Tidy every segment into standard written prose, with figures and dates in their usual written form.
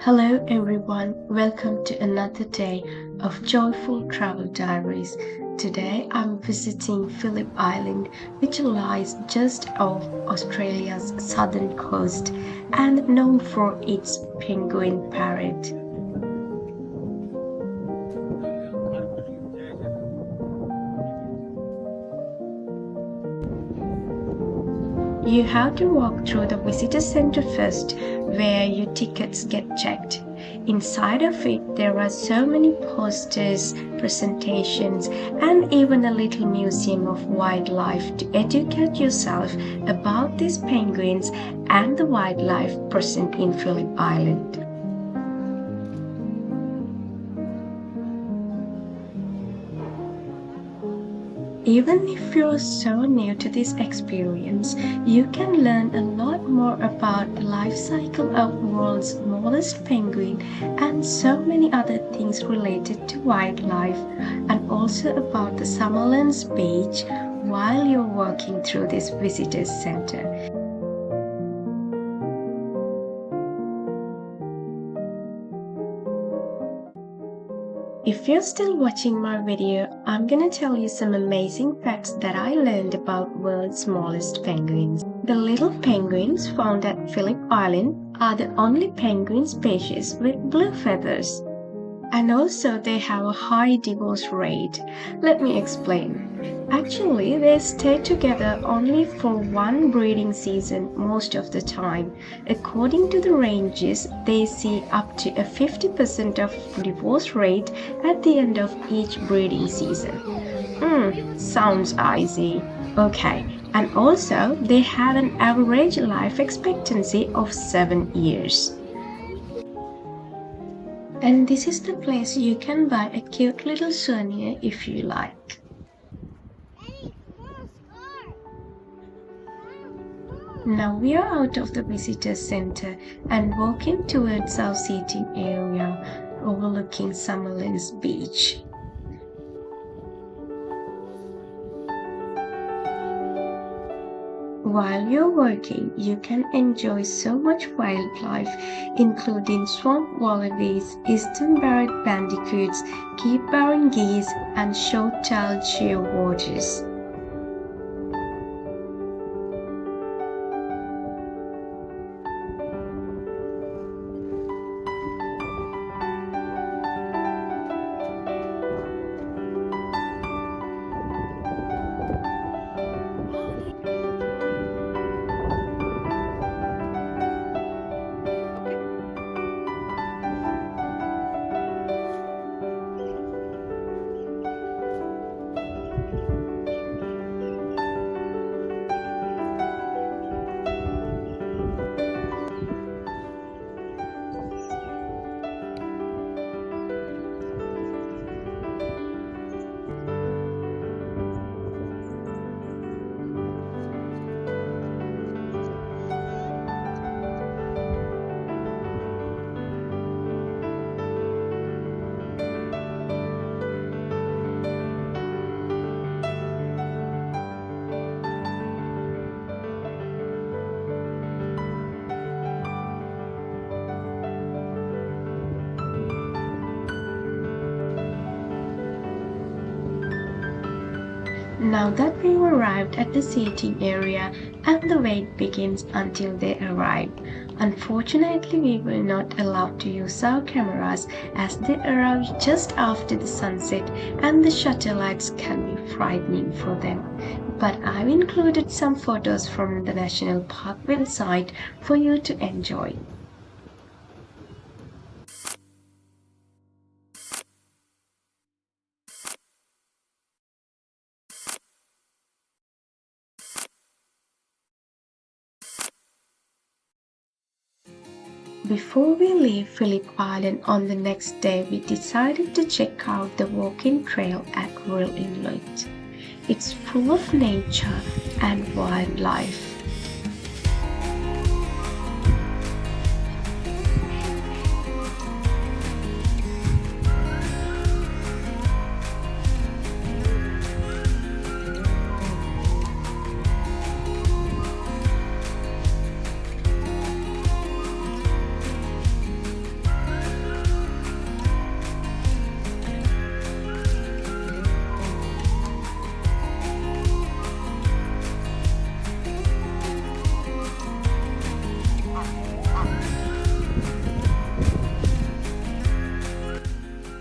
Hello everyone, welcome to another day of joyful travel diaries. Today I'm visiting Phillip Island, which lies just off Australia's southern coast and known for its penguin parade. You have to walk through the visitor center first, where your tickets get checked. Inside of it, there are so many posters, presentations, and even a little museum of wildlife to educate yourself about these penguins and the wildlife present in Phillip Island. Even if you're so new to this experience, you can learn a lot more about the life cycle of world's smallest penguin and so many other things related to wildlife, and also about the Summerlands Beach while you're walking through this visitors center. If you're still watching my video, I'm gonna tell you some amazing facts that I learned about world's smallest penguins. The little penguins found at Phillip Island are the only penguin species with blue feathers. And also they have a high divorce rate. Let me explain. Actually, they stay together only for one breeding season most of the time. According to the ranges, they see up to a 50% of divorce rate at the end of each breeding season. Sounds easy. Okay, and also they have an average life expectancy of 7 years. And this is the place you can buy a cute little souvenir if you like. Now we are out of the visitor center and walking towards our seating area overlooking Summerlands Beach. While you're working, you can enjoy so much wildlife, including swamp wallabies, eastern barred bandicoots, keep-bearing geese, and short-tailed shearwaters. Now that we've arrived at the seating area and the wait begins until they arrive. Unfortunately, we were not allowed to use our cameras as they arrive just after the sunset and the shutter lights can be frightening for them. But I've included some photos from the National Park website for you to enjoy. Before we leave Phillip Island on the next day, we decided to check out the walking trail at Royal Inlet. It's full of nature and wildlife.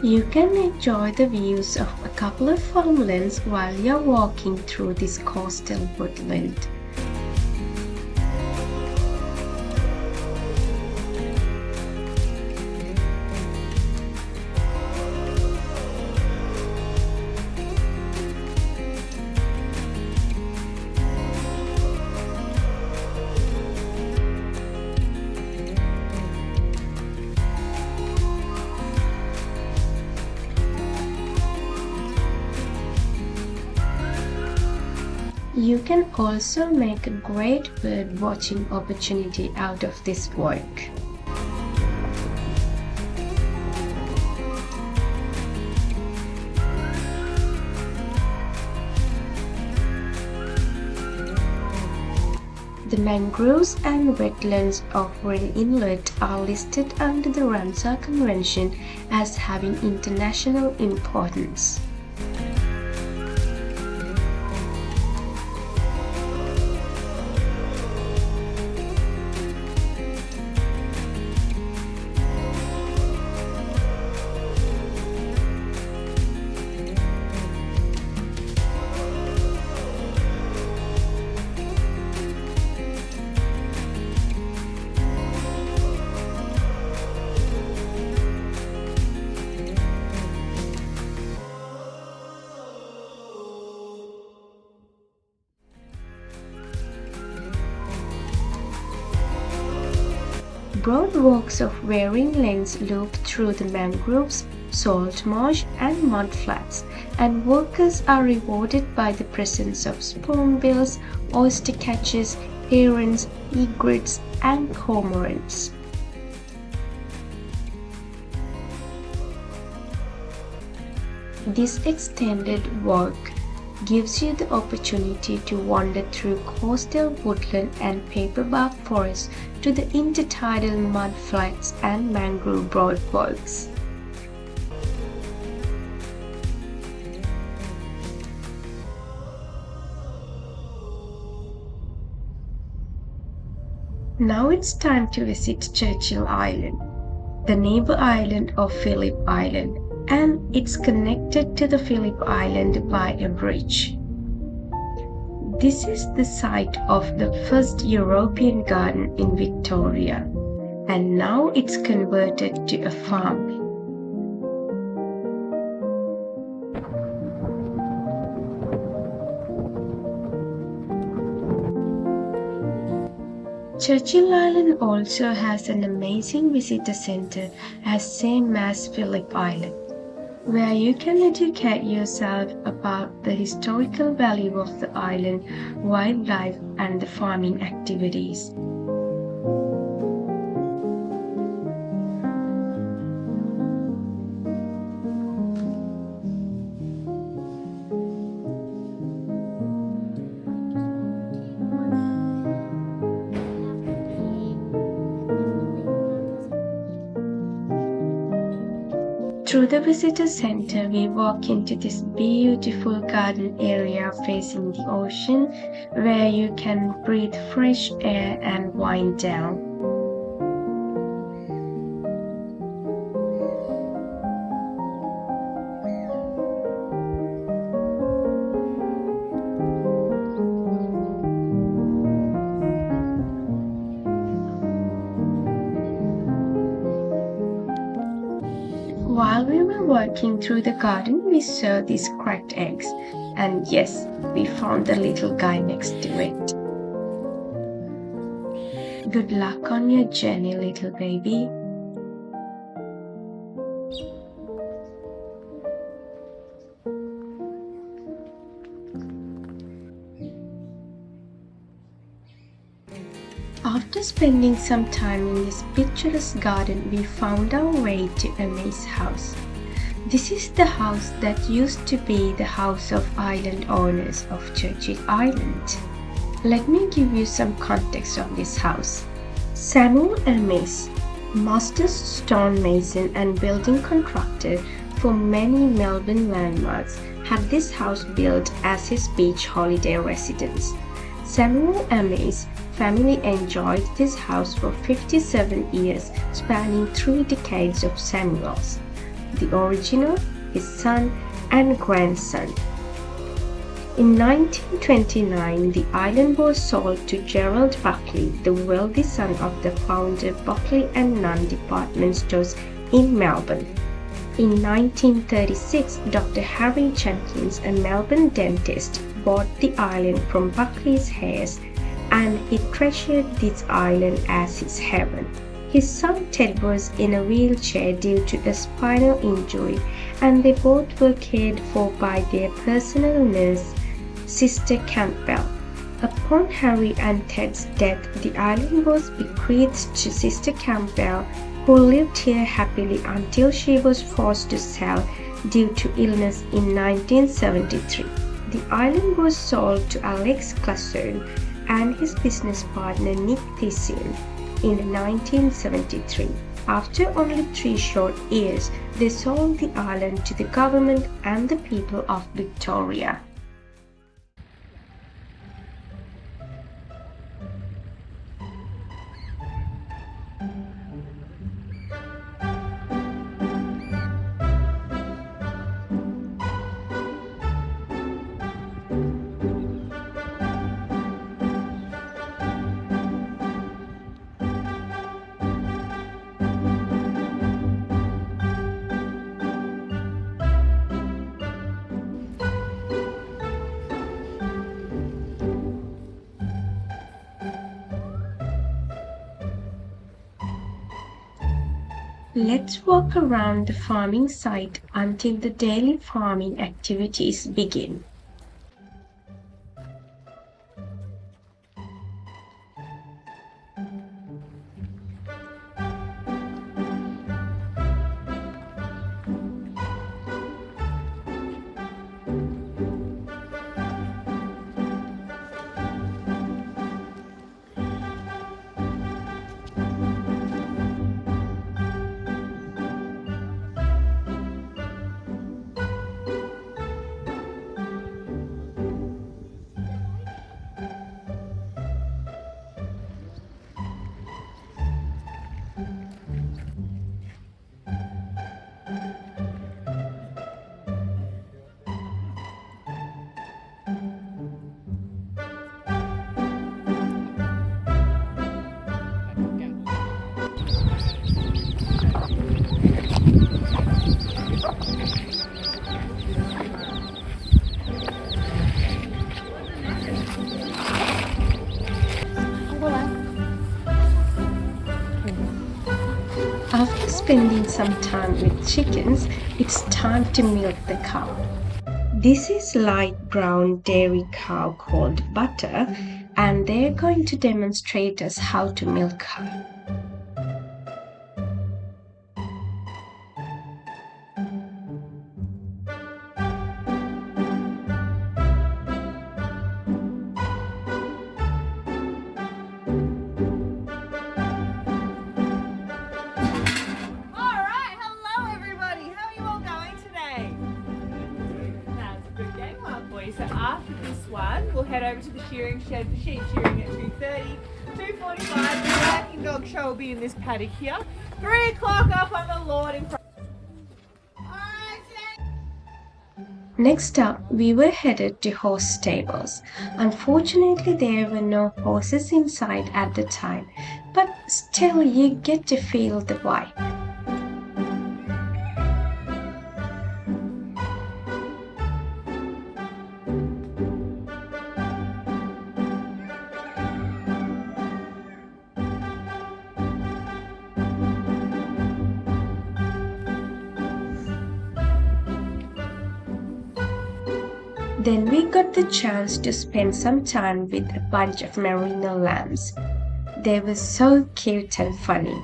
You can enjoy the views of a couple of farmlands while you're walking through this coastal woodland. You can also make a great bird watching opportunity out of this work. The mangroves and wetlands of Wren Inlet are listed under the Ramsar Convention as having international importance. Broad walks of varying lengths loop through the mangroves, salt marsh and mudflats, and workers are rewarded by the presence of spoonbills, oyster catchers, herons, egrets and cormorants. This extended walk gives you the opportunity to wander through coastal woodland and paperbark forests to the intertidal mudflats and mangrove broadwalks. Now it's time to visit Churchill Island, the neighbor island of Phillip Island, and it's connected to the Phillip Island by a bridge. This is the site of the first European garden in Victoria, and now it's converted to a farm. Churchill Island also has an amazing visitor center as same as Phillip Island, where you can educate yourself about the historical value of the island, wildlife, and the farming activities. Through the visitor center, we walk into this beautiful garden area facing the ocean where you can breathe fresh air and wind down. While we were walking through the garden, we saw these cracked eggs, and yes, we found the little guy next to it. Good luck on your journey, little baby. After spending some time in this picturesque garden, we found our way to Emmy's house. This is the house that used to be the house of island owners of Churchill Island. Let me give you some context on this house. Samuel Emmys, master stonemason and building contractor for many Melbourne landmarks, had this house built as his beach holiday residence. Samuel Emmys' family enjoyed this house for 57 years, spanning 3 decades of Samuel's. the original, his son, and grandson. In 1929, the island was sold to Gerald Buckley, the wealthy son of the founder Buckley and Nunn department stores in Melbourne. In 1936, Dr. Harry Jenkins, a Melbourne dentist, bought the island from Buckley's heirs, and he treasured this island as his heaven. His son Ted was in a wheelchair due to a spinal injury, and they both were cared for by their personal nurse, Sister Campbell. Upon Harry and Ted's death, the island was bequeathed to Sister Campbell, who lived here happily until she was forced to sell due to illness in 1973. The island was sold to Alex Clason and his business partner Nick Thiessen in 1973. After only 3 short years, they sold the island to the government and the people of Victoria. Let's walk around the farming site until the daily farming activities begin. After spending some time with chickens, it's time to milk the cow. This is light brown dairy cow called Butter, and they're going to demonstrate us how to milk her. So after this one, we'll head over to the shearing shed for sheep shearing at 2:30. 2:45, the working dog show will be in this paddock here. 3 o'clock up on the lawn in front. Next up, we were headed to horse stables. Unfortunately, there were no horses inside at the time, but still you get to feel the vibe. Then we got the chance to spend some time with a bunch of merino lambs. They were so cute and funny.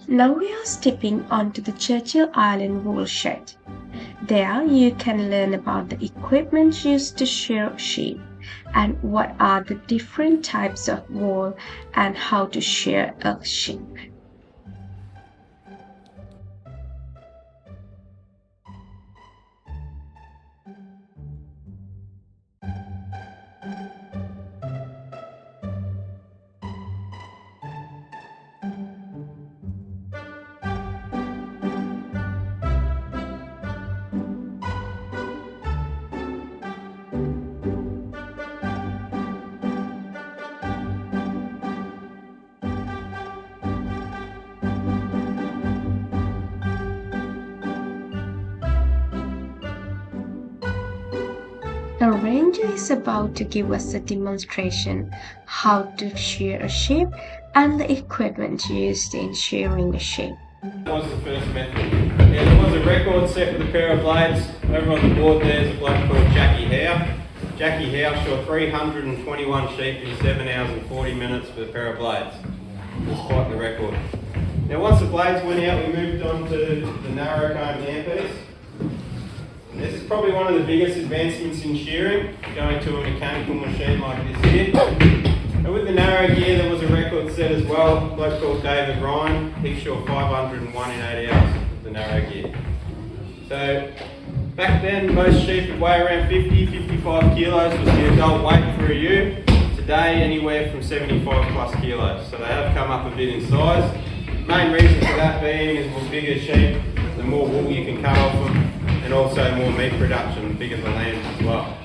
Now we are stepping onto the Churchill Island wool shed. There you can learn about the equipment used to shear sheep, and what are the different types of wool and how to shear a sheep. The ranger is about to give us a demonstration how to shear a sheep and the equipment used in shearing a sheep. That was the first method. Yeah, there was a record set with a pair of blades. Over on the board there's a bloke called Jackie Howe. Jackie Howe shot 321 sheep in 7 hours and 40 minutes with a pair of blades. It was quite the record. Now once the blades went out, we moved on to the narrow comb handpiece. This is probably one of the biggest advancements in shearing, going to a mechanical machine like this here. And with the narrow gear, there was a record set as well. A bloke called David Ryan, he shot 501 in 8 hours with the narrow gear. So back then, most sheep would weigh around 50-55 kilos was the adult weight for a ewe. Today, anywhere from 75 plus kilos. So they have come up a bit in size. Main reason for that being is with bigger sheep, the more wool you can cut off them, and also more meat production, the bigger the lambs as well.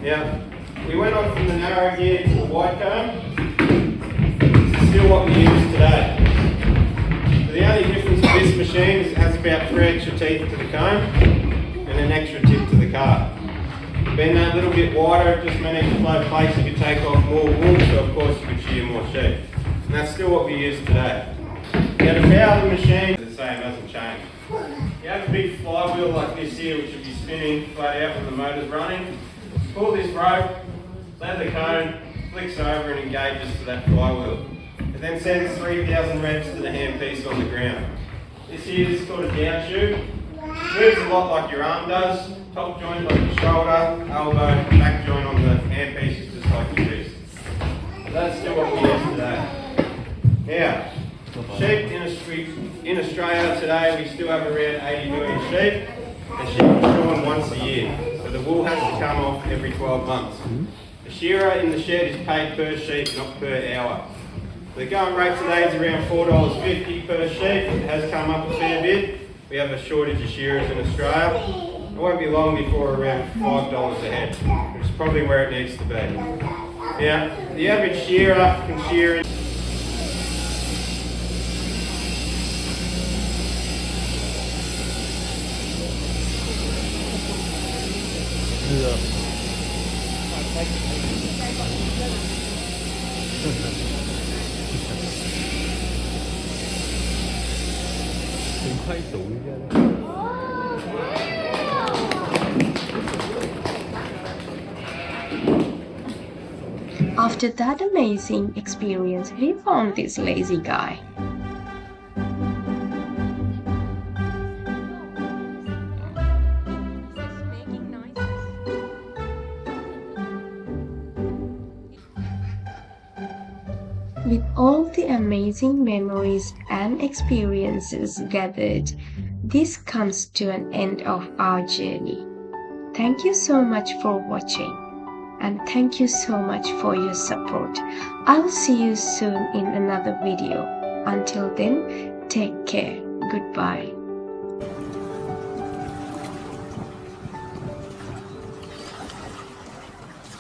Now, we went on from the narrow gear to the wide comb. This is still what we use today. So the only difference with this machine is it has about 3 extra teeth to the comb and an extra tip to the cart. Being that little bit wider, it just meant extra flow place you could take off more wool, so of course you could shear more sheep. And that's still what we use today. Now the power of the machine is the same, it hasn't changed. You have a big flywheel like this here, which will be spinning flat out when the motor's running. Pull this rope, let the cone, flicks over and engages to that flywheel. It then sends 3,000 reps to the handpiece on the ground. This here is called a downshoe. Moves a lot like your arm does. Top joint like your shoulder, elbow, back joint on the handpiece is just like your wrist. So that's still what we use today. Now, sheep in Australia today, we still have around 80 million sheep, and sheep are shorn once a year, so the wool has to come off every 12 months. The shearer in the shed is paid per sheep, not per hour. The going rate today is around $4.50 per sheep. It has come up a fair bit. We have a shortage of shearers in Australia. It won't be long before around $5 a head, which is probably where it needs to be. Now, the average shearer can shear After that amazing experience, we found this lazy guy. With all the amazing memories and experiences gathered, this comes to an end of our journey. Thank you so much for watching, and thank you so much for your support. I'll see you soon in another video. Until then, take care. Goodbye.